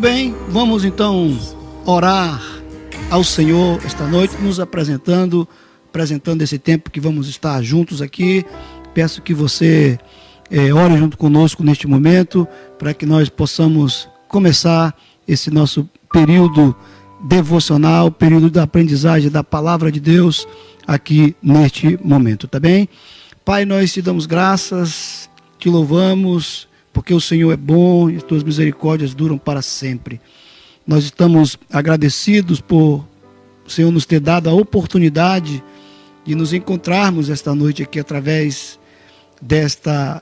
Muito bem, vamos então orar ao Senhor esta noite, nos apresentando esse tempo que vamos estar juntos aqui. Peço que você ore junto conosco neste momento, para que nós possamos começar esse nosso período devocional, período da aprendizagem da palavra de Deus aqui neste momento, tá bem? Pai, nós te damos graças, te louvamos, porque o Senhor é bom e as tuas misericórdias duram para sempre. Nós estamos agradecidos por o Senhor nos ter dado a oportunidade de nos encontrarmos esta noite aqui através desta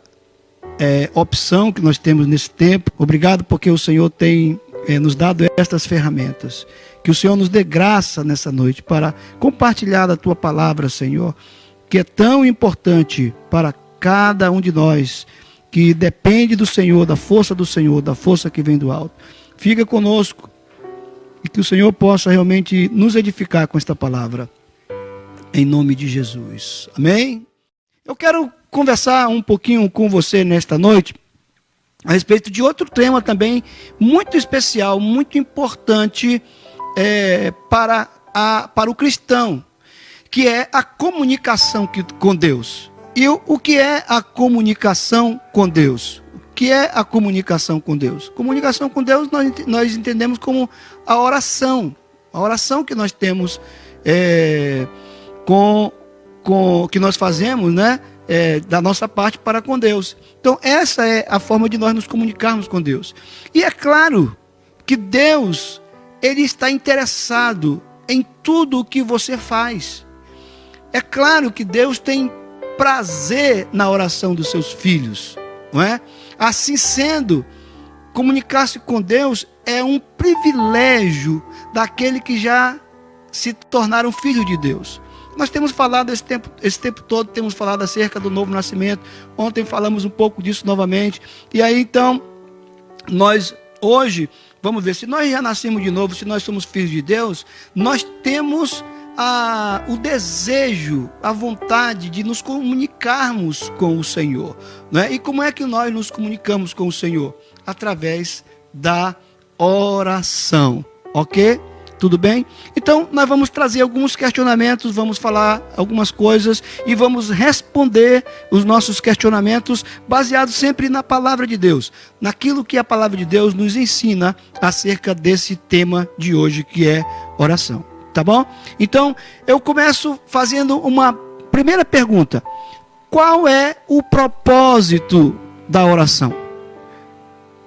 opção que nós temos nesse tempo. Obrigado porque o Senhor tem nos dado estas ferramentas. Que o Senhor nos dê graça nessa noite para compartilhar a tua palavra, Senhor, que é tão importante para cada um de nós, que depende do Senhor, da força que vem do alto. Fica conosco e que o Senhor possa realmente nos edificar com esta palavra, em nome de Jesus. Amém? Eu quero conversar um pouquinho com você nesta noite a respeito de outro tema também muito especial, muito importante para o cristão, que é a comunicação com Deus. E o que é a comunicação com Deus? O que é a comunicação com Deus? Comunicação com Deus nós entendemos como a oração que nós temos, que nós fazemos, né? Da nossa parte para com Deus. Então essa é a forma de nós nos comunicarmos com Deus. E é claro que Deus, Ele está interessado em tudo o que você faz. É claro que Deus tem prazer na oração dos seus filhos, não é? Assim sendo, comunicar-se com Deus é um privilégio daquele que já se tornaram filhos de Deus. Nós temos falado esse tempo todo, temos falado acerca do novo nascimento. Ontem falamos um pouco disso novamente. E aí então, nós hoje, vamos ver, se nós já nascemos de novo, se nós somos filhos de Deus, nós temos o desejo, a vontade de nos comunicarmos com o Senhor, né? E como é que nós nos comunicamos com o Senhor? Através da oração, ok? Tudo bem? Então nós vamos trazer alguns questionamentos, vamos falar algumas coisas e vamos responder os nossos questionamentos baseados sempre na palavra de Deus, naquilo que a palavra de Deus nos ensina acerca desse tema de hoje, que é oração. Tá bom? Então, eu começo fazendo uma primeira pergunta. Qual é o propósito da oração?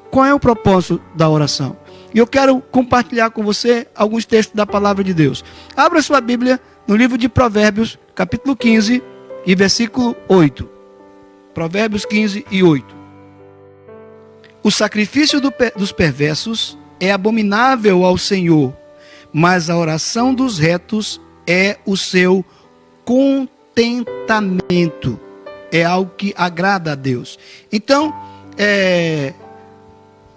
Qual é o propósito da oração? E eu quero compartilhar com você alguns textos da palavra de Deus. Abra sua Bíblia no livro de Provérbios, capítulo 15 e versículo 8. Provérbios 15 e 8. O sacrifício dos perversos é abominável ao Senhor, mas a oração dos retos é o seu contentamento. É algo que agrada a Deus. Então,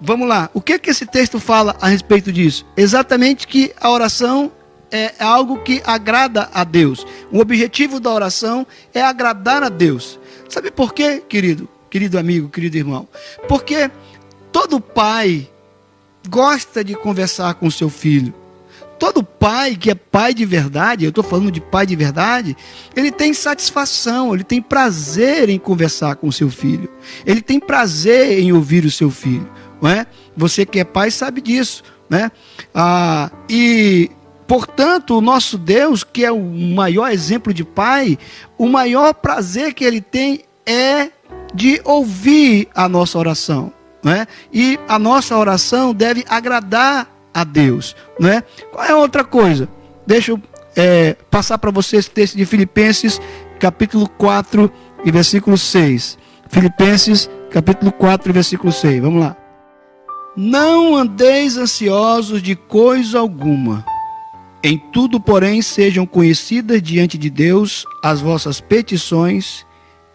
vamos lá. O que esse texto fala a respeito disso? Exatamente que a oração é algo que agrada a Deus. O objetivo da oração é agradar a Deus. Sabe por quê, querido amigo, querido irmão? Porque todo pai gosta de conversar com seu filho. Todo pai que é pai de verdade, eu estou falando de pai de verdade, ele tem satisfação, ele tem prazer em conversar com o seu filho. Ele tem prazer em ouvir o seu filho, não é? Você que é pai sabe disso, né? E, portanto, o nosso Deus, que é o maior exemplo de pai, o maior prazer que ele tem é de ouvir a nossa oração, não é? E a nossa oração deve agradar a Deus, não é? Qual é outra coisa? Deixa eu passar para você esse texto de Filipenses, capítulo 4 e versículo 6. Filipenses, capítulo 4 e versículo 6. Vamos lá. Não andeis ansiosos de coisa alguma. Em tudo, porém, sejam conhecidas diante de Deus as vossas petições,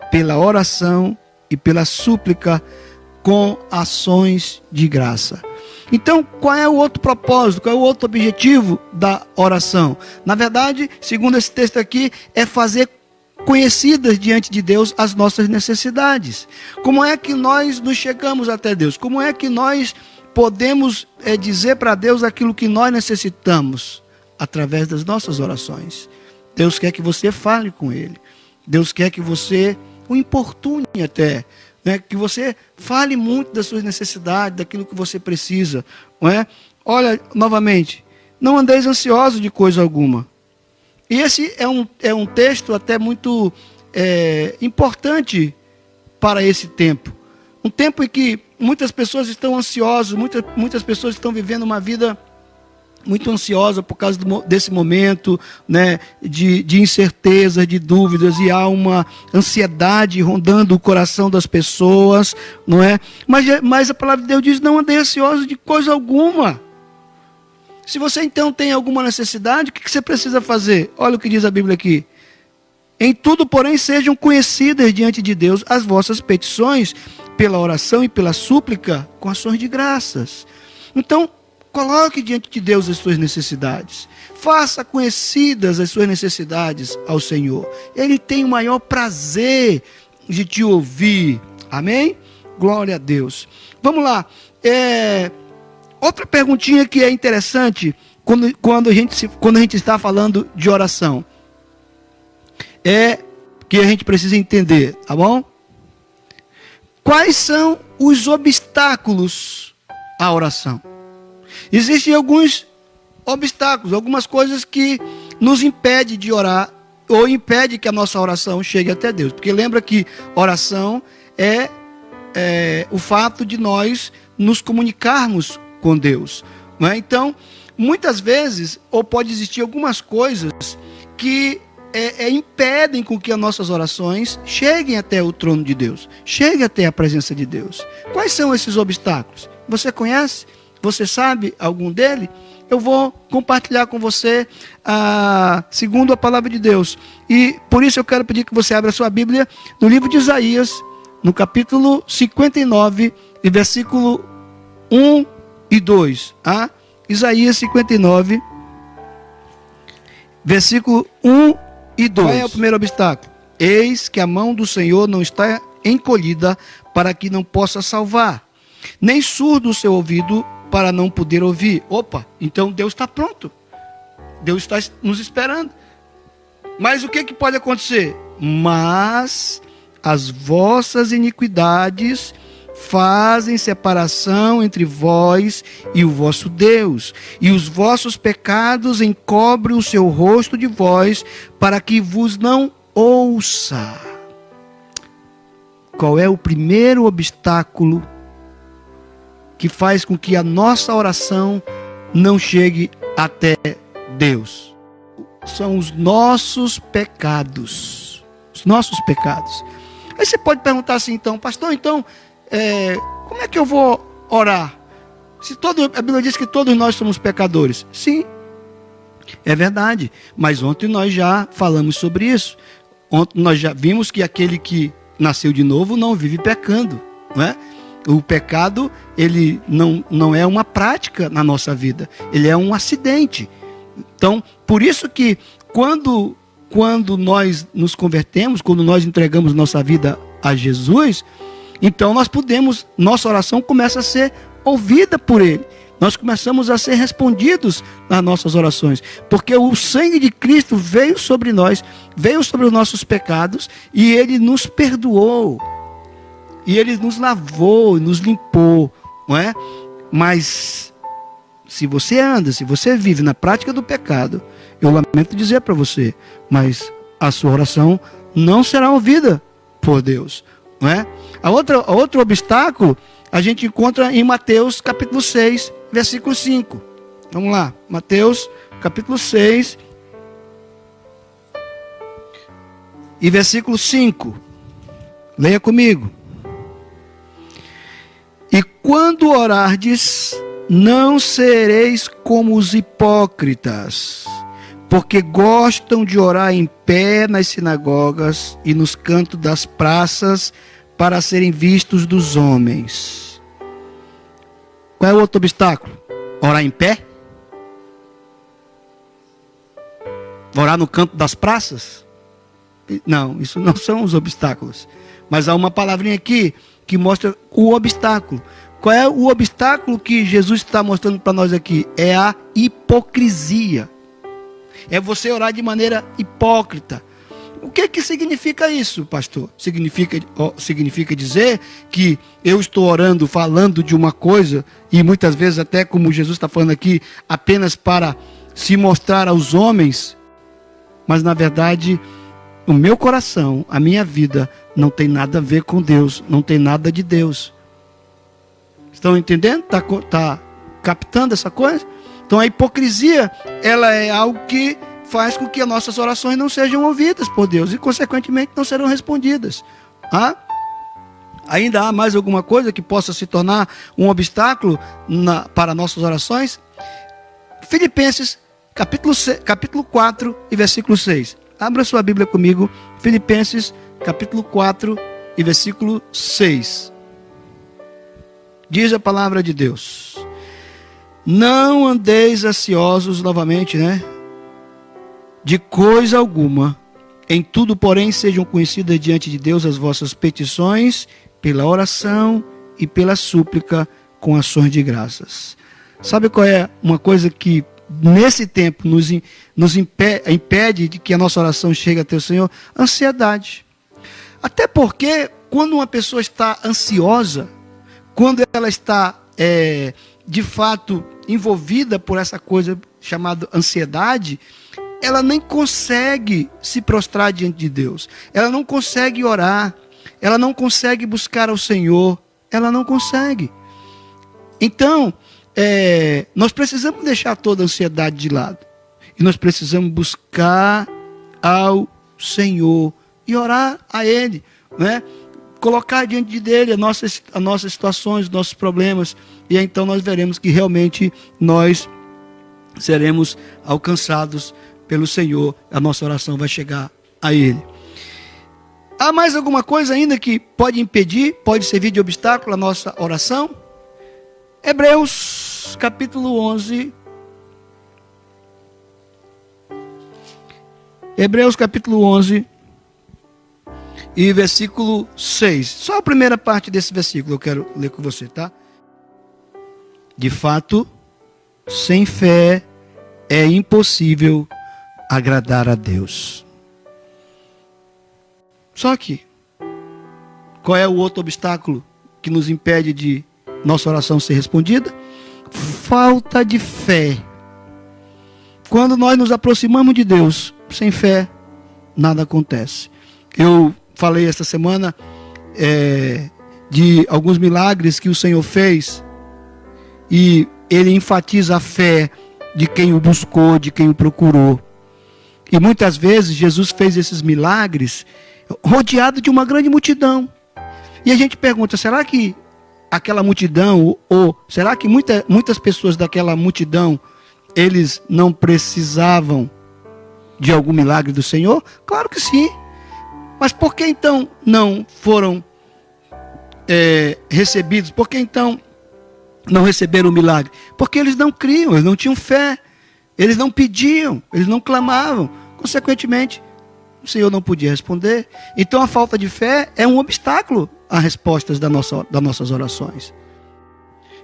pela oração e pela súplica, com ações de graça. Então, qual é o outro propósito, qual é o outro objetivo da oração? Na verdade, segundo esse texto aqui, é fazer conhecidas diante de Deus as nossas necessidades. Como é que nós nos chegamos até Deus? Como é que nós podemos dizer para Deus aquilo que nós necessitamos através das nossas orações. Deus quer que você fale com Ele. Deus quer que você o importune até, né? Que você fale muito das suas necessidades, daquilo que você precisa, não é? Olha, novamente, não andeis ansiosos de coisa alguma. E esse é um texto até muito importante para esse tempo. Um tempo em que muitas pessoas estão ansiosas, muitas pessoas estão vivendo uma vida muito ansiosa por causa desse momento, né, de incerteza, de dúvidas, e há uma ansiedade rondando o coração das pessoas, não é? Mas a palavra de Deus diz: não andei ansioso de coisa alguma. Se você então tem alguma necessidade, o que você precisa fazer? Olha o que diz a Bíblia aqui. Em tudo, porém, sejam conhecidas diante de Deus as vossas petições, pela oração e pela súplica, com ações de graças. Então, coloque diante de Deus as suas necessidades. Faça conhecidas as suas necessidades ao Senhor. Ele tem o maior prazer de te ouvir. Amém? Glória a Deus. Vamos lá. Outra perguntinha que é interessante quando a gente está falando de oração. Que a gente precisa entender, tá bom? Quais são os obstáculos à oração? Existem alguns obstáculos, algumas coisas que nos impedem de orar, ou impede que a nossa oração chegue até Deus. Porque lembra que oração é o fato de nós nos comunicarmos com Deus, não é? Então, muitas vezes, ou pode existir algumas coisas que impedem com que as nossas orações cheguem até o trono de Deus, cheguem até a presença de Deus. Quais são esses obstáculos? Você conhece? Você sabe algum deles? Eu vou compartilhar com você segundo a palavra de Deus. E por isso eu quero pedir que você abra a sua Bíblia no livro de Isaías, no capítulo 59, e versículo 1 e 2. Isaías 59, versículo 1 e 2. Qual é o primeiro obstáculo? Eis que a mão do Senhor não está encolhida para que não possa salvar, nem surdo o seu ouvido para não poder ouvir. Opa, então Deus está pronto. Deus está nos esperando. Mas o que pode acontecer? Mas as vossas iniquidades fazem separação entre vós e o vosso Deus, e os vossos pecados encobrem o seu rosto de vós, para que vos não ouça. Qual é o primeiro obstáculo que faz com que a nossa oração não chegue até Deus? São os nossos pecados. Os nossos pecados. Aí você pode perguntar assim, então, pastor, como é que eu vou orar? A Bíblia diz que todos nós somos pecadores. Sim, é verdade. Mas ontem nós já falamos sobre isso. Ontem nós já vimos que aquele que nasceu de novo não vive pecando, não é? O pecado, ele não é uma prática na nossa vida. Ele é um acidente. Então, por isso que quando nós nos convertemos, quando nós entregamos nossa vida a Jesus, então nossa oração começa a ser ouvida por Ele. Nós começamos a ser respondidos nas nossas orações. Porque o sangue de Cristo veio sobre nós, veio sobre os nossos pecados, e Ele nos perdoou. E Ele nos lavou, nos limpou, não é? Mas se você vive na prática do pecado, eu lamento dizer para você, mas a sua oração não será ouvida por Deus, não é? Outro obstáculo a gente encontra em Mateus capítulo 6, versículo 5. Vamos lá, Mateus capítulo 6 e versículo 5. Leia comigo. E quando orardes, não sereis como os hipócritas, porque gostam de orar em pé nas sinagogas e nos cantos das praças, para serem vistos dos homens. Qual é o outro obstáculo? Orar em pé? Orar no canto das praças? Não, isso não são os obstáculos. Mas há uma palavrinha aqui que mostra o obstáculo. Qual é o obstáculo que Jesus está mostrando para nós aqui? É a hipocrisia. É você orar de maneira hipócrita. O que significa isso, pastor? Significa dizer que eu estou orando, falando de uma coisa, e muitas vezes até como Jesus está falando aqui, apenas para se mostrar aos homens, mas na verdade o meu coração, a minha vida, não tem nada a ver com Deus, não tem nada de Deus. Estão entendendo? Tá captando essa coisa? Então a hipocrisia, ela é algo que faz com que as nossas orações não sejam ouvidas por Deus e, consequentemente, não serão respondidas. Ainda há mais alguma coisa que possa se tornar um obstáculo para nossas orações? Filipenses, capítulo 4 e versículo 6. Abra sua Bíblia comigo. Filipenses, capítulo 4 e versículo 6. Diz a palavra de Deus: não andeis ansiosos, novamente, de coisa alguma, em tudo, porém, sejam conhecidas diante de Deus as vossas petições, pela oração e pela súplica, com ações de graças. Sabe qual é uma coisa que, nesse tempo, nos impede de que a nossa oração chegue até o Senhor? Ansiedade. Até porque, quando uma pessoa está ansiosa, quando ela está, de fato, envolvida por essa coisa chamada ansiedade, ela nem consegue se prostrar diante de Deus. Ela não consegue orar. Ela não consegue buscar ao Senhor. Ela não consegue. Então, nós precisamos deixar toda a ansiedade de lado. E nós precisamos buscar ao Senhor e orar a Ele, colocar diante dele as nossas situações, os nossos problemas, e aí, então nós veremos que realmente nós seremos alcançados pelo Senhor, a nossa oração vai chegar a Ele. Há mais alguma coisa ainda que pode impedir, pode servir de obstáculo à nossa oração? Hebreus capítulo 11. Hebreus capítulo 11 e versículo 6. Só a primeira parte desse versículo eu quero ler com você, tá? De fato, sem fé é impossível agradar a Deus. Só que, qual é o outro obstáculo que nos impede de nossa oração ser respondida? Falta de fé. Quando nós nos aproximamos de Deus, sem fé, nada acontece. Eu falei esta semana de alguns milagres que o Senhor fez, e Ele enfatiza a fé de quem o buscou, de quem o procurou. E muitas vezes Jesus fez esses milagres rodeado de uma grande multidão. E a gente pergunta, será que aquela multidão, ou será que muitas pessoas daquela multidão, eles não precisavam de algum milagre do Senhor? Claro que sim. Mas por que então não foram recebidos? Por que então não receberam o milagre? Porque eles não criam, eles não tinham fé. Eles não pediam, eles não clamavam. Consequentemente, o Senhor não podia responder. Então a falta de fé é um obstáculo às respostas das nossas orações.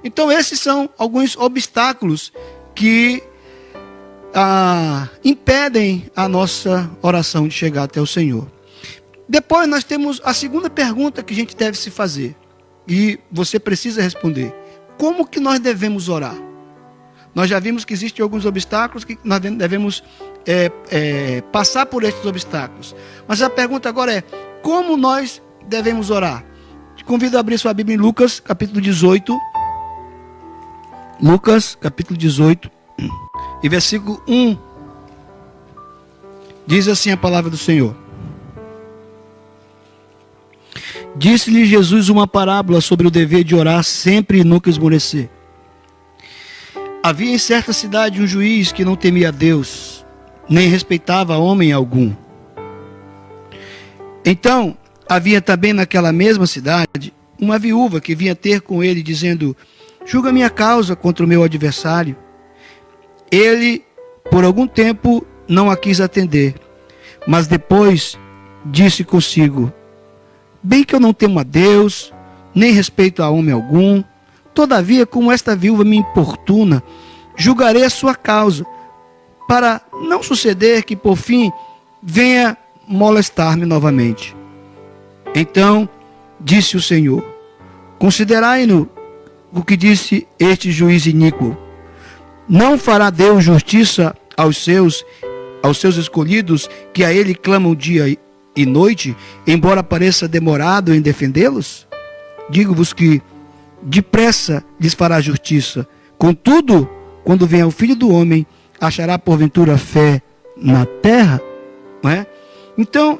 Então esses são alguns obstáculos que impedem a nossa oração de chegar até o Senhor. Depois nós temos a segunda pergunta que a gente deve se fazer. E você precisa responder. Como que nós devemos orar? Nós já vimos que existem alguns obstáculos que nós devemos passar por esses obstáculos. Mas a pergunta agora é, como nós devemos orar? Te convido a abrir sua Bíblia em Lucas, capítulo 18. Lucas, capítulo 18, e versículo 1. Diz assim a palavra do Senhor. Disse-lhe Jesus uma parábola sobre o dever de orar sempre e nunca esmorecer. Havia em certa cidade um juiz que não temia a Deus, nem respeitava homem algum. Então, havia também naquela mesma cidade uma viúva que vinha ter com ele, dizendo: julga minha causa contra o meu adversário. Ele, por algum tempo, não a quis atender, mas depois disse consigo: bem que eu não temo a Deus, nem respeito a homem algum, Todavia, como esta viúva me importuna, julgarei a sua causa, para não suceder que por fim venha molestar-me novamente. Então disse o Senhor: considerai-no o que disse este juiz iníquo. Não fará Deus justiça aos seus escolhidos, que a ele clamam dia e noite, embora pareça demorado em defendê-los? Digo-vos que depressa lhes fará justiça. Contudo, quando vier o Filho do Homem, achará porventura fé na terra? Não é? Então,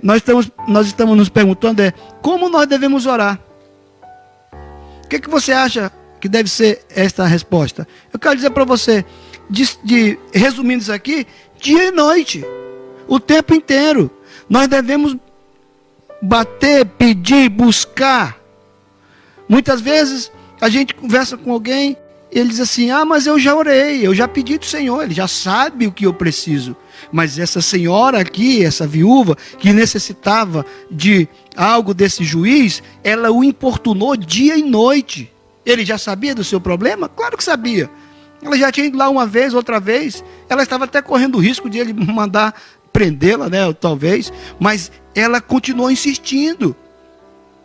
nós estamos nos perguntando como nós devemos orar. O que você acha que deve ser esta resposta? Eu quero dizer para você, resumindo isso aqui, dia e noite, o tempo inteiro. Nós devemos bater, pedir, buscar. Muitas vezes a gente conversa com alguém e ele diz assim: mas eu já orei, eu já pedi do Senhor, ele já sabe o que eu preciso. Mas essa senhora aqui, essa viúva, que necessitava de algo desse juiz, ela o importunou dia e noite. Ele já sabia do seu problema? Claro que sabia. Ela já tinha ido lá uma vez, outra vez. Ela estava até correndo o risco de ele mandar prendê-la, né? Talvez. Mas ela continuou insistindo.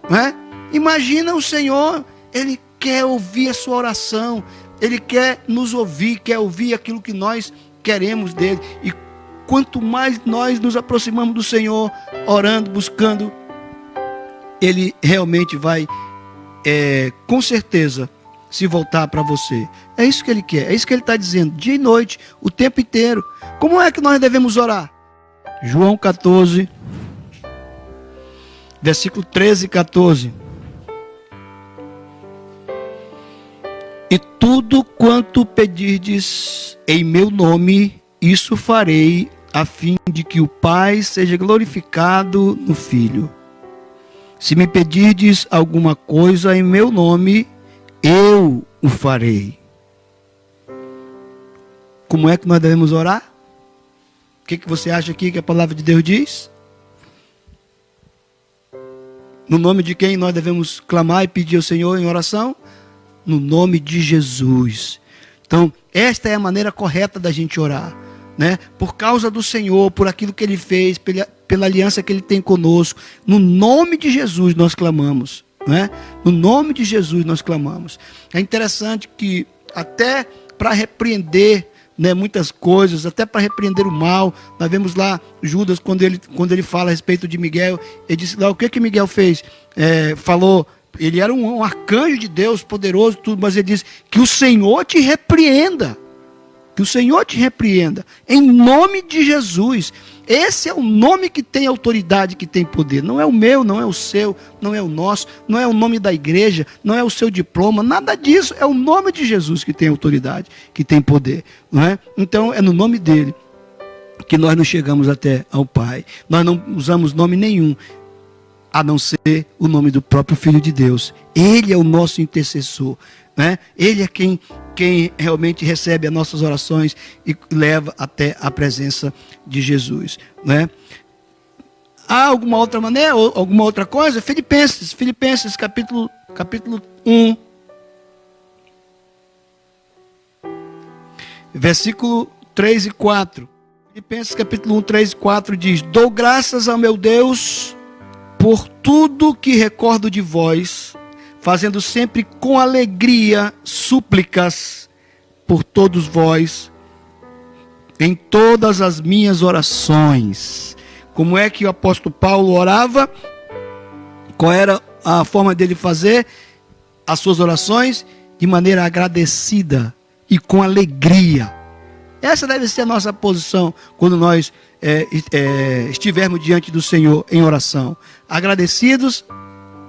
Né? Imagina o Senhor, Ele quer ouvir a sua oração. Ele quer nos ouvir, quer ouvir aquilo que nós queremos dele. E quanto mais nós nos aproximamos do Senhor, orando, buscando, Ele realmente vai, com certeza, se voltar para você. É isso que Ele quer, é isso que Ele está dizendo, dia e noite, o tempo inteiro. Como é que nós devemos orar? João 14, versículo 13 e 14. E tudo quanto pedirdes em meu nome, isso farei, a fim de que o Pai seja glorificado no Filho. Se me pedirdes alguma coisa em meu nome, eu o farei. Como é que nós devemos orar? O que você acha aqui que a palavra de Deus diz? No nome de quem nós devemos clamar e pedir ao Senhor em oração? No nome de Jesus. Então, esta é a maneira correta da gente orar, né? Por causa do Senhor, por aquilo que Ele fez, pela aliança que Ele tem conosco. No nome de Jesus nós clamamos, né? No nome de Jesus nós clamamos. É interessante que até para repreender, né, muitas coisas, até para repreender o mal, nós vemos lá Judas, quando ele fala a respeito de Miguel, ele disse lá, o que Miguel fez? Falou, ele era um arcanjo de Deus, poderoso, tudo, mas ele disse, que o Senhor te repreenda. Que o Senhor te repreenda, em nome de Jesus. Esse é o nome que tem autoridade, que tem poder. Não é o meu, não é o seu, não é o nosso, não é o nome da igreja, não é o seu diploma, nada disso. É o nome de Jesus que tem autoridade, que tem poder. Não é? Então é no nome dele que nós não chegamos até ao Pai. Nós não usamos nome nenhum, a não ser o nome do próprio Filho de Deus. Ele é o nosso intercessor. Né? Ele é quem realmente recebe as nossas orações e leva até a presença de Jesus, né? Há alguma outra maneira, alguma outra coisa? Filipenses capítulo 1, versículo 3 e 4. Filipenses capítulo 1, 3 e 4 diz: dou graças ao meu Deus por tudo que recordo de vós, fazendo sempre com alegria súplicas por todos vós, em todas as minhas orações. Como é que o apóstolo Paulo orava? Qual era a forma dele fazer as suas orações? De maneira agradecida e com alegria. Essa deve ser a nossa posição quando nós estivermos diante do Senhor em oração. Agradecidos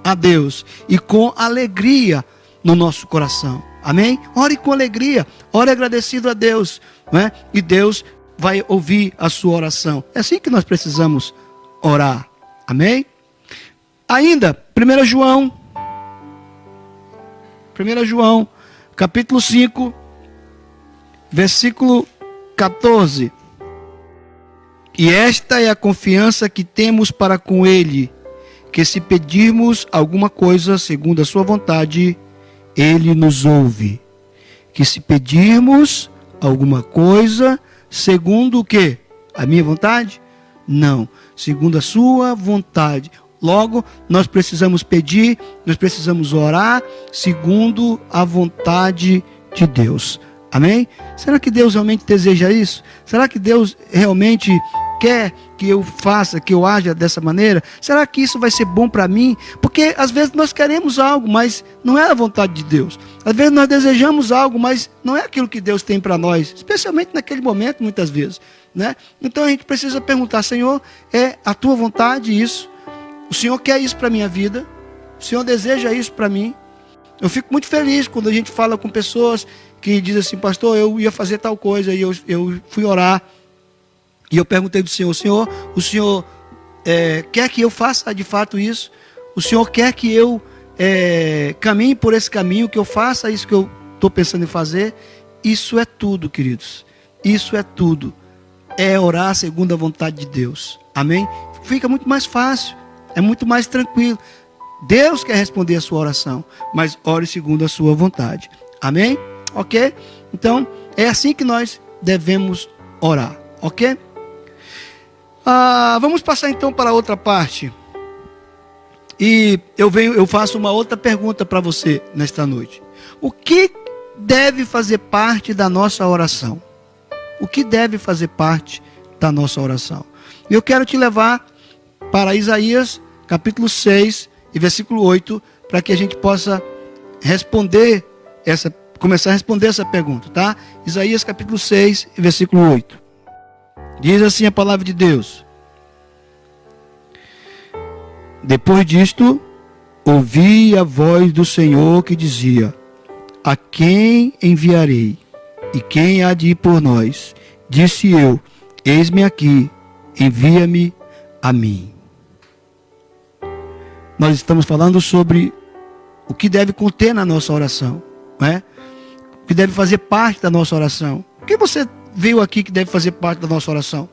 a Deus e com alegria no nosso coração. Amém? Ore com alegria, ore agradecido a Deus, né? E Deus vai ouvir a sua oração. É assim que nós precisamos orar. Amém? Ainda, 1 João, capítulo 5, versículo 14. E esta é a confiança que temos para com Ele, que se pedirmos alguma coisa segundo a sua vontade, Ele nos ouve. Que se pedirmos alguma coisa, segundo o quê? A minha vontade? Não, segundo a sua vontade. Logo, nós precisamos pedir, nós precisamos orar, segundo a vontade de Deus. Amém? Será que Deus realmente deseja isso? Será que Deus realmente quer que eu faça, que eu haja dessa maneira? Será que isso vai ser bom para mim? Porque às vezes nós queremos algo, mas não é a vontade de Deus. Às vezes nós desejamos algo, mas não é aquilo que Deus tem para nós, especialmente naquele momento, muitas vezes, né? Então a gente precisa perguntar: Senhor, é a tua vontade isso? O Senhor quer isso para a minha vida? O Senhor deseja isso para mim? Eu fico muito feliz quando a gente fala com pessoas que dizem assim: pastor, eu ia fazer tal coisa, e eu fui orar, e eu perguntei do Senhor: Senhor, o Senhor quer que eu faça de fato isso? O Senhor quer que eu caminhe por esse caminho, que eu faça isso que eu estou pensando em fazer? Isso é tudo, queridos. Isso é tudo. É orar segundo a vontade de Deus. Amém? Fica muito mais fácil. É muito mais tranquilo. Deus quer responder a sua oração, mas ore segundo a sua vontade. Amém? Ok? Então, é assim que nós devemos orar. Ok? Vamos passar então para a outra parte. E eu faço uma outra pergunta para você nesta noite. O que deve fazer parte da nossa oração? O que deve fazer parte da nossa oração? Eu quero te levar para Isaías, capítulo 6 e versículo 8, para que a gente possa começar a responder essa pergunta, tá? Isaías, capítulo 6 e versículo 8. Diz assim a palavra de Deus: depois disto, ouvi a voz do Senhor que dizia: a quem enviarei? E quem há de ir por nós? Disse eu: eis-me aqui, envia-me a mim. Nós estamos falando sobre o que deve conter na nossa oração, não é? O que deve fazer parte da nossa oração. O que você viu aqui que deve fazer parte da nossa oração?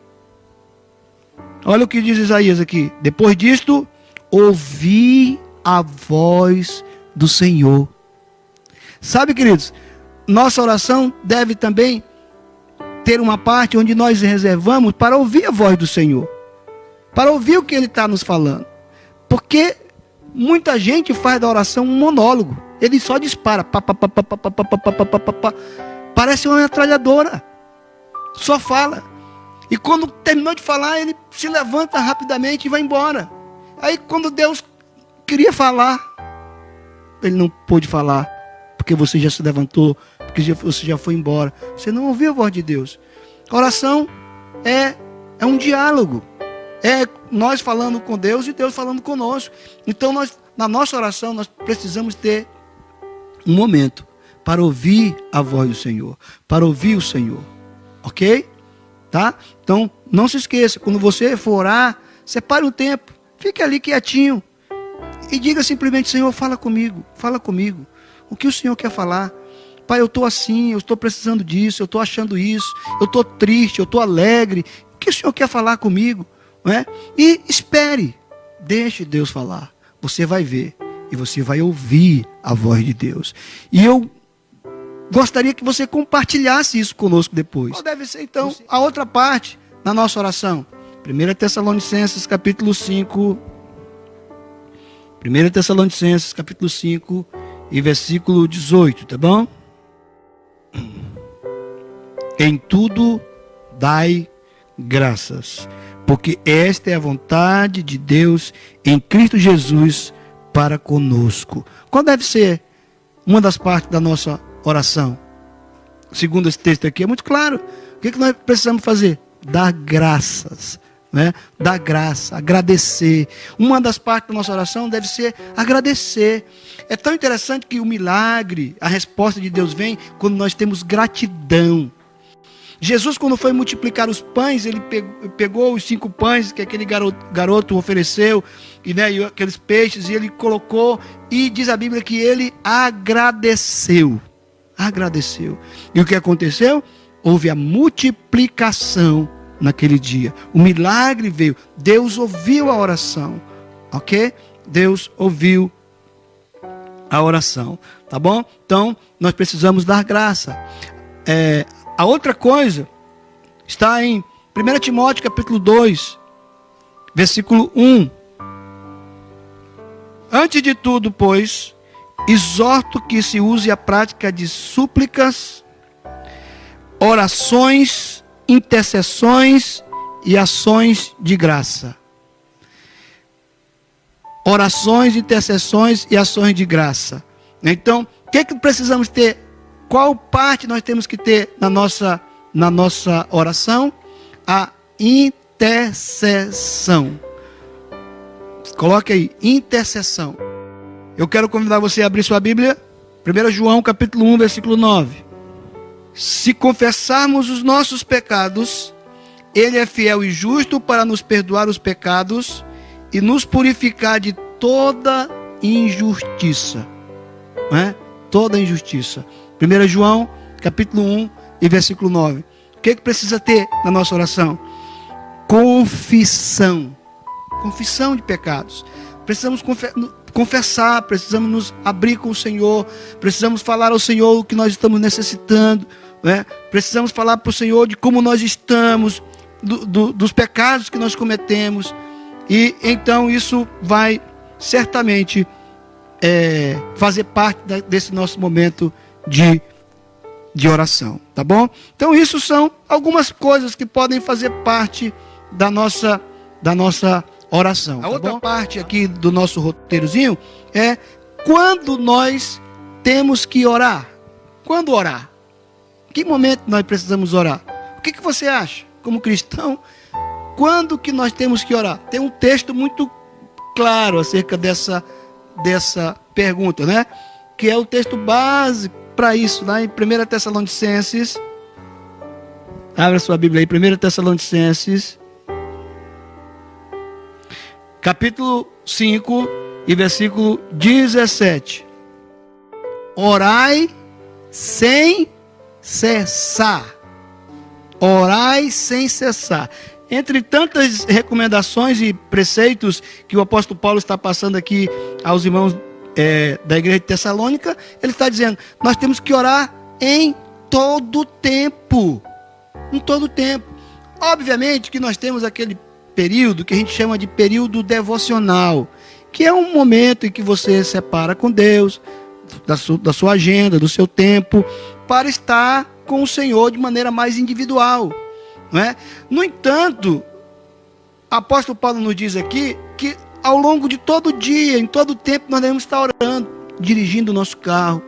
Olha o que diz Isaías aqui: depois disto, ouvi a voz do Senhor. Sabe, queridos, nossa oração deve também ter uma parte onde nós reservamos para ouvir a voz do Senhor, para ouvir o que Ele está nos falando. Porque muita gente faz da oração um monólogo. Ele só dispara. Parece uma metralhadora. Só fala. E quando terminou de falar, ele se levanta rapidamente e vai embora. Aí quando Deus queria falar, ele não pôde falar, porque você já se levantou, porque você já foi embora. Você não ouviu a voz de Deus. A oração é um diálogo. É nós falando com Deus e Deus falando conosco. Então na nossa oração nós precisamos ter um momento para ouvir a voz do Senhor, para ouvir o Senhor. Ok? Tá? Então não se esqueça, quando você for orar, separe um tempo, fique ali quietinho e diga simplesmente: Senhor, fala comigo, fala comigo. O que o Senhor quer falar? Pai, eu estou assim, eu estou precisando disso, eu estou achando isso, eu estou triste, eu estou alegre. O que o Senhor quer falar comigo? Não é? E espere, deixe Deus falar. Você vai ver e você vai ouvir a voz de Deus. E eu gostaria que você compartilhasse isso conosco depois. Qual deve ser então a outra parte na nossa oração? 1 Tessalonicenses capítulo 5. 1 Tessalonicenses capítulo 5 e versículo 18, tá bom? Em tudo dai graças, porque esta é a vontade de Deus em Cristo Jesus para conosco. Qual deve ser uma das partes da nossa oração? Segundo esse texto aqui, é muito claro. O que nós precisamos fazer? Dar graças, né? Dar graça, agradecer. Uma das partes da nossa oração deve ser agradecer. É tão interessante que o milagre, a resposta de Deus vem quando nós temos gratidão. Jesus, quando foi multiplicar os pães, ele pegou os 5 pães que aquele garoto ofereceu, e aqueles peixes, e ele colocou, e diz a Bíblia que ele agradeceu. Agradeceu. E o que aconteceu? Houve a multiplicação naquele dia. O milagre veio. Deus ouviu a oração. Ok? Deus ouviu a oração, tá bom? Então, nós precisamos dar graça. A outra coisa está em 1 Timóteo capítulo 2, versículo 1. Antes de tudo, pois, exorto que se use a prática de súplicas, orações, intercessões e ações de graça. Orações, intercessões e ações de graça. Então, o que precisamos ter? Qual parte nós temos que ter na nossa oração? A intercessão. Coloque aí, intercessão. Eu quero convidar você a abrir sua Bíblia. 1 João capítulo 1, versículo 9. Se confessarmos os nossos pecados, Ele é fiel e justo para nos perdoar os pecados e nos purificar de toda injustiça. Não é? Toda injustiça. 1 João capítulo 1 e versículo 9. O que precisa ter na nossa oração? Confissão. Confissão de pecados. Precisamos confessar, precisamos nos abrir com o Senhor, precisamos falar ao Senhor o que nós estamos necessitando, né? Precisamos falar para o Senhor de como nós estamos, dos pecados que nós cometemos, e então isso vai certamente fazer parte desse nosso momento de oração, tá bom? Então isso são algumas coisas que podem fazer parte da nossa oração. A outra parte aqui do nosso roteirozinho é quando nós temos que orar. Quando orar? Que momento nós precisamos orar? O que você acha, como cristão? Quando que nós temos que orar? Tem um texto muito claro acerca dessa pergunta, né? Que é o texto base para isso, lá em 1 Tessalonicenses. Abra sua Bíblia aí, 1 Tessalonicenses capítulo 5 e versículo 17. Orai sem cessar. Orai sem cessar. Entre tantas recomendações e preceitos que o apóstolo Paulo está passando aqui aos irmãos da igreja de Tessalônica, ele está dizendo, nós temos que orar em todo tempo. Em todo tempo. Obviamente que nós temos aquele período que a gente chama de período devocional, que é um momento em que você separa com Deus, da sua agenda, do seu tempo, para estar com o Senhor de maneira mais individual, não é? No entanto, o apóstolo Paulo nos diz aqui que ao longo de todo dia, em todo tempo, nós devemos estar orando, dirigindo o nosso carro,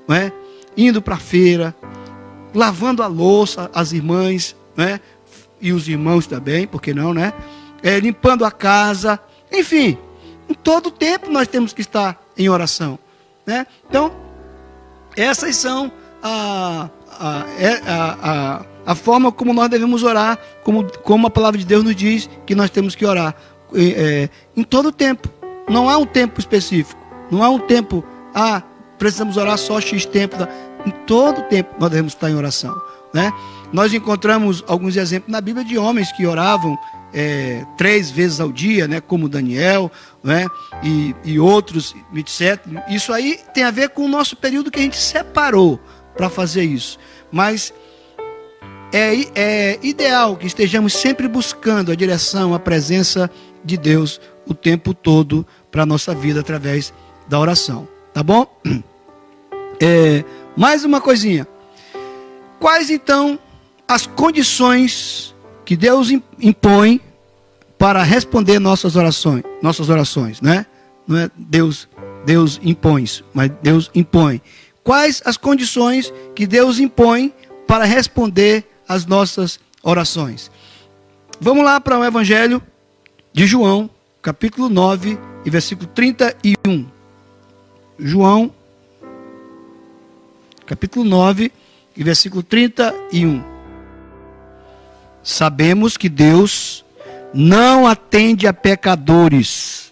não é? Indo para a feira, lavando a louça, as irmãs, não é? E os irmãos também, por que não, né? Limpando a casa, enfim, em todo tempo nós temos que estar em oração, né? Então, essas são a forma como nós devemos orar, como a palavra de Deus nos diz que nós temos que orar, em todo tempo. Não há um tempo específico, não há um tempo, precisamos orar só X tempo. Em todo tempo nós devemos estar em oração, né? Nós encontramos alguns exemplos na Bíblia de homens que oravam 3 vezes ao dia, né, como Daniel, né, e outros, etc. Isso aí tem a ver com o nosso período que a gente separou para fazer isso. Mas é ideal que estejamos sempre buscando a direção, a presença de Deus o tempo todo para a nossa vida através da oração. Tá bom? Mais uma coisinha. Quais então as condições que Deus impõe para responder nossas orações, né? Não é Deus impõe isso, mas Deus impõe. Quais as condições que Deus impõe para responder às nossas orações? Vamos lá para o Evangelho de João, capítulo 9 e versículo 31. João, capítulo 9 e versículo 31. Sabemos que Deus não atende a pecadores,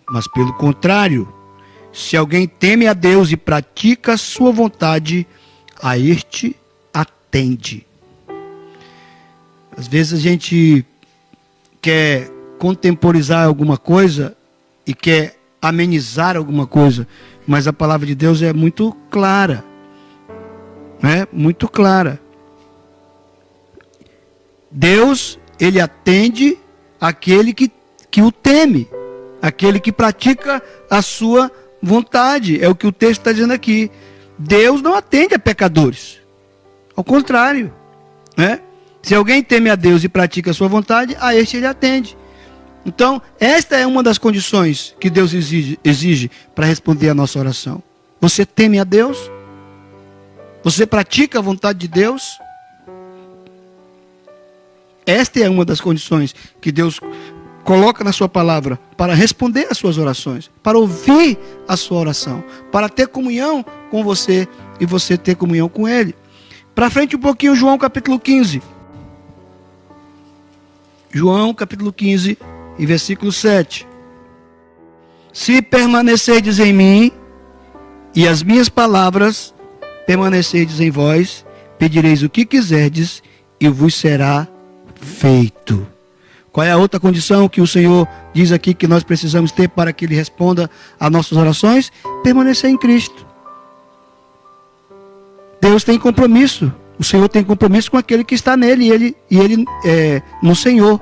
mas pelo contrário, se alguém teme a Deus e pratica a sua vontade, a este atende. Às vezes a gente quer contemporizar alguma coisa e quer amenizar alguma coisa, mas a palavra de Deus é muito clara, né? Muito clara. Deus, ele atende aquele que o teme, aquele que pratica a sua vontade, é o que o texto está dizendo aqui. Deus não atende a pecadores, ao contrário, né? Se alguém teme a Deus e pratica a sua vontade, a este ele atende. Então, esta é uma das condições que Deus exige para responder a nossa oração. Você teme a Deus? Você pratica a vontade de Deus? Esta é uma das condições que Deus coloca na sua palavra para responder às suas orações, para ouvir a sua oração, para ter comunhão com você e você ter comunhão com Ele. Para frente um pouquinho, João capítulo 15. João capítulo 15 e versículo 7. Se permanecerdes em mim e as minhas palavras permanecerdes em vós, pedireis o que quiserdes e vos será feito. Qual é a outra condição que o Senhor diz aqui que nós precisamos ter para que Ele responda às nossas orações? Permanecer em Cristo. Deus tem compromisso. O Senhor tem compromisso com aquele que está nele e ele no Senhor.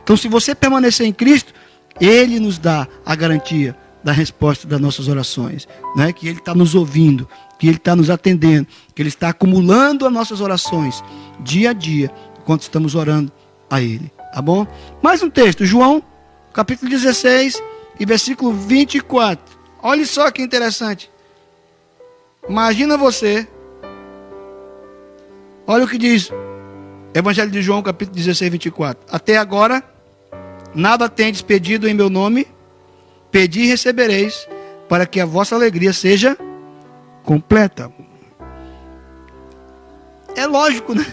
Então, se você permanecer em Cristo, Ele nos dá a garantia da resposta das nossas orações, né? Que Ele está nos ouvindo, que Ele está nos atendendo, que Ele está acumulando as nossas orações dia a dia, enquanto estamos orando a Ele. Tá bom? Mais um texto, João, capítulo 16 e versículo 24. Olha só que interessante. Imagina você. Olha o que diz Evangelho de João, capítulo 16, 24. Até agora, nada tendes pedido em meu nome, pedi e recebereis, para que a vossa alegria seja completa. É lógico, né?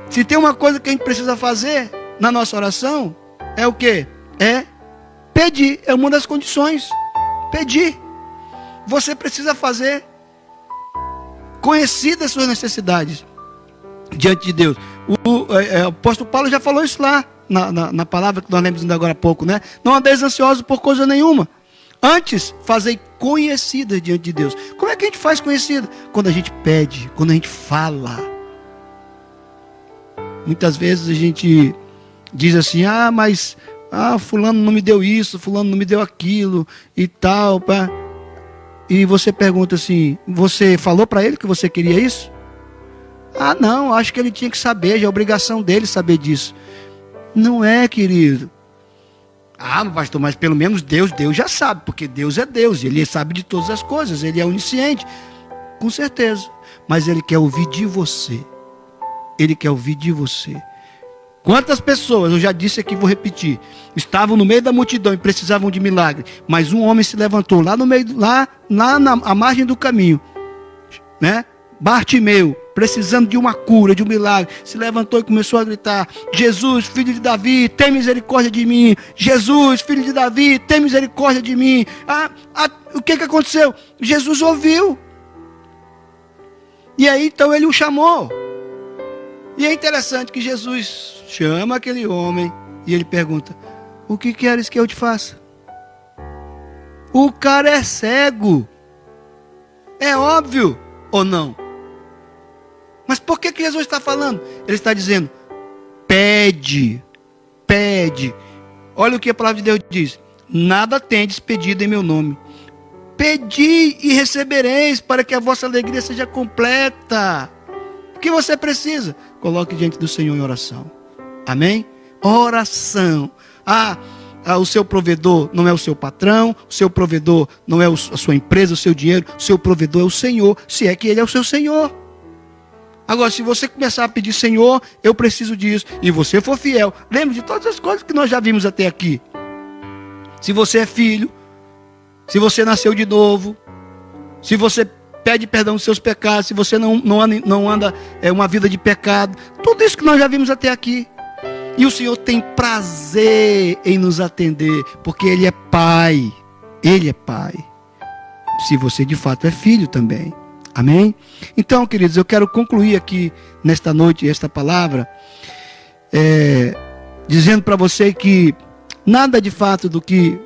Se tem uma coisa que a gente precisa fazer na nossa oração, é o quê? É pedir. É uma das condições. Pedir. Você precisa fazer conhecidas as suas necessidades diante de Deus. O apóstolo Paulo já falou isso lá na palavra que nós lemos ainda agora há pouco, né? Não andeis ansiosos por coisa nenhuma. Antes, fazei conhecidas diante de Deus. Como é que a gente faz conhecida? Quando a gente pede, quando a gente fala. Muitas vezes a gente diz assim, mas fulano não me deu isso, fulano não me deu aquilo e tal. Pá. E você pergunta assim, você falou para ele que você queria isso? Não, acho que ele tinha que saber, já é obrigação dele saber disso. Não é, querido. Pastor, mas pelo menos Deus já sabe, porque Deus é Deus, Ele sabe de todas as coisas, Ele é onisciente, com certeza. Mas Ele quer ouvir de você. Ele quer ouvir de você. Quantas pessoas, eu já disse aqui, vou repetir, estavam no meio da multidão e precisavam de milagre, mas um homem se levantou lá no meio, lá à margem do caminho, né? Bartimeu, precisando de uma cura, de um milagre, se levantou e começou a gritar: Jesus, filho de Davi, tem misericórdia de mim. Jesus, filho de Davi, tem misericórdia de mim. O que aconteceu? Jesus ouviu. E aí então ele o chamou. E é interessante que Jesus chama aquele homem e ele pergunta: o que queres que eu te faça? O cara é cego. É óbvio ou não? Mas por que Jesus está falando? Ele está dizendo: pede, pede. Olha o que a palavra de Deus diz: nada tendes pedido em meu nome. Pedi e recebereis, para que a vossa alegria seja completa. O que você precisa? Coloque diante do Senhor em oração. Amém? Oração. O seu provedor não é o seu patrão, o seu provedor não é a sua empresa, o seu dinheiro, o seu provedor é o Senhor, se é que Ele é o seu Senhor. Agora, se você começar a pedir: Senhor, eu preciso disso, e você for fiel, lembre de todas as coisas que nós já vimos até aqui. Se você é filho, se você nasceu de novo, se você pede perdão dos seus pecados, se você não anda uma vida de pecado, tudo isso que nós já vimos até aqui. E o Senhor tem prazer em nos atender, porque Ele é Pai. Ele é Pai. Se você de fato é filho também. Amém? Então, queridos, eu quero concluir aqui nesta noite esta palavra dizendo para você que nada de fato do que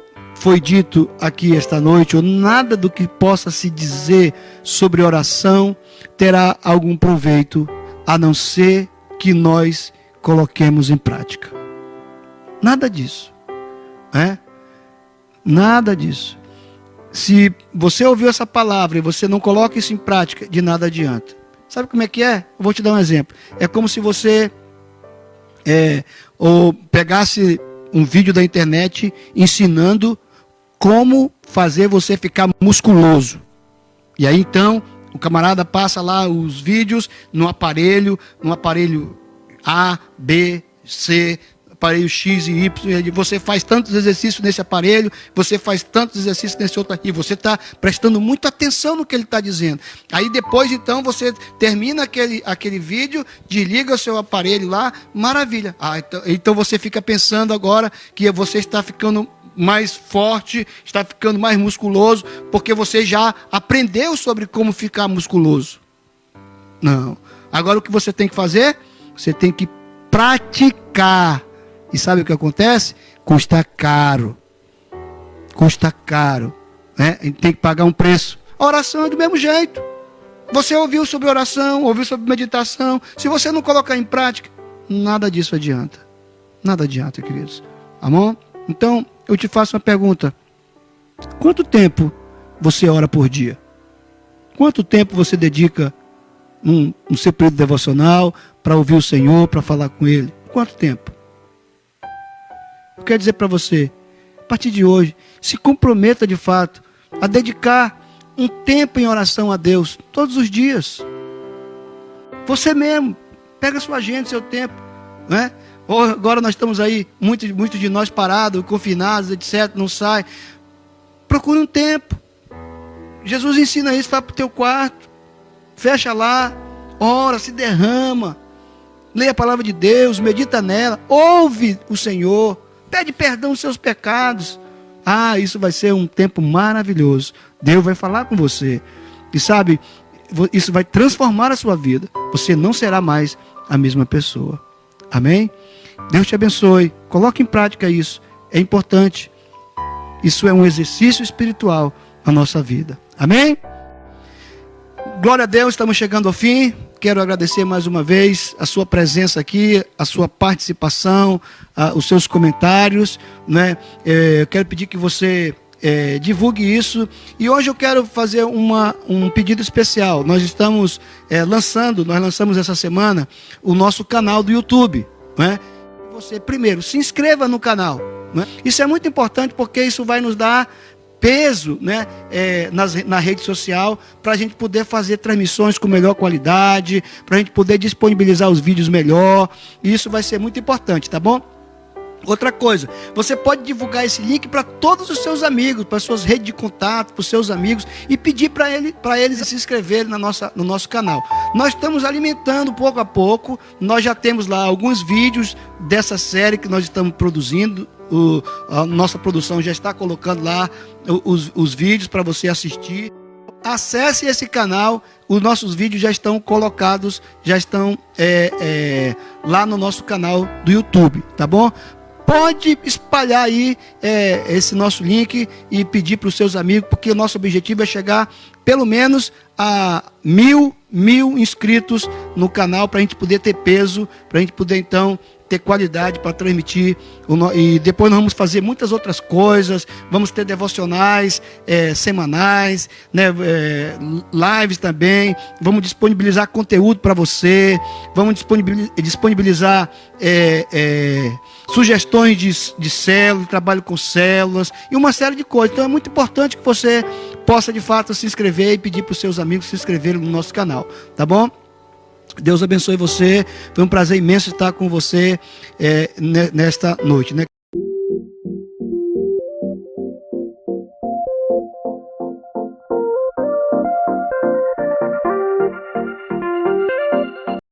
foi dito aqui esta noite, ou nada do que possa se dizer sobre oração, terá algum proveito, a não ser que nós coloquemos em prática. Nada disso. Nada disso. Se você ouviu essa palavra e você não coloca isso em prática, de nada adianta. Sabe como é que é? Eu vou te dar um exemplo. É como se você ou pegasse um vídeo da internet ensinando como fazer você ficar musculoso. E aí então o camarada passa lá os vídeos no aparelho A, B, C, aparelho X e Y, e você faz tantos exercícios nesse aparelho, você faz tantos exercícios nesse outro aqui, você está prestando muita atenção no que ele está dizendo. Aí depois então você termina aquele vídeo, desliga o seu aparelho lá, maravilha. Então você fica pensando agora que você está ficando mais forte, está ficando mais musculoso, porque você já aprendeu sobre como ficar musculoso. Não. Agora o que você tem que fazer? Você tem que praticar. E sabe o que acontece? Custa caro. Custa caro. Né? A gente tem que pagar um preço. A oração é do mesmo jeito. Você ouviu sobre oração, ouviu sobre meditação. Se você não colocar em prática, nada disso adianta. Nada adianta, queridos. Amém? Então, eu te faço uma pergunta. Quanto tempo você ora por dia? Quanto tempo você dedica no seu período devocional para ouvir o Senhor, para falar com Ele? Quanto tempo? Eu quero dizer para você, a partir de hoje, se comprometa de fato a dedicar um tempo em oração a Deus, todos os dias. Você mesmo, pega a sua agenda, seu tempo, né? Agora nós estamos aí, muitos de nós parados, confinados, etc., não sai. Procure um tempo. Jesus ensina isso, vai para o teu quarto, fecha lá, ora, se derrama, leia a palavra de Deus, medita nela, ouve o Senhor, pede perdão dos seus pecados. Isso vai ser um tempo maravilhoso. Deus vai falar com você. E sabe, isso vai transformar a sua vida. Você não será mais a mesma pessoa. Amém? Deus te abençoe. Coloque em prática isso. É importante. Isso é um exercício espiritual na nossa vida. Amém? Glória a Deus, estamos chegando ao fim. Quero agradecer mais uma vez a sua presença aqui, a sua participação, os seus comentários, né? Eu quero pedir que você divulgue isso. E hoje eu quero fazer um pedido especial. Nós lançamos essa semana o nosso canal do YouTube, né? Você, primeiro, se inscreva no canal, né? Isso é muito importante porque isso vai nos dar peso, né, na rede social, para a gente poder fazer transmissões com melhor qualidade, para a gente poder disponibilizar os vídeos melhor. E isso vai ser muito importante, tá bom? Outra coisa, você pode divulgar esse link para todos os seus amigos, para suas redes de contato, para os seus amigos, e pedir para eles se inscreverem no nosso canal. Nós estamos alimentando pouco a pouco, nós já temos lá alguns vídeos dessa série que nós estamos produzindo. A nossa produção já está colocando lá os vídeos para você assistir. Acesse esse canal, os nossos vídeos já estão colocados, já estão lá no nosso canal do YouTube, tá bom? Pode espalhar aí esse nosso link e pedir para os seus amigos, porque o nosso objetivo é chegar pelo menos a mil inscritos no canal, para a gente poder ter peso, para a gente poder então ter qualidade para transmitir. E depois nós vamos fazer muitas outras coisas, vamos ter devocionais semanais, né, lives também, vamos disponibilizar conteúdo para você, vamos disponibilizar sugestões de célula, de trabalho com células e uma série de coisas. Então é muito importante que você possa de fato se inscrever e pedir para os seus amigos se inscreverem no nosso canal, tá bom? Deus abençoe você. Foi um prazer imenso estar com você nesta noite, né?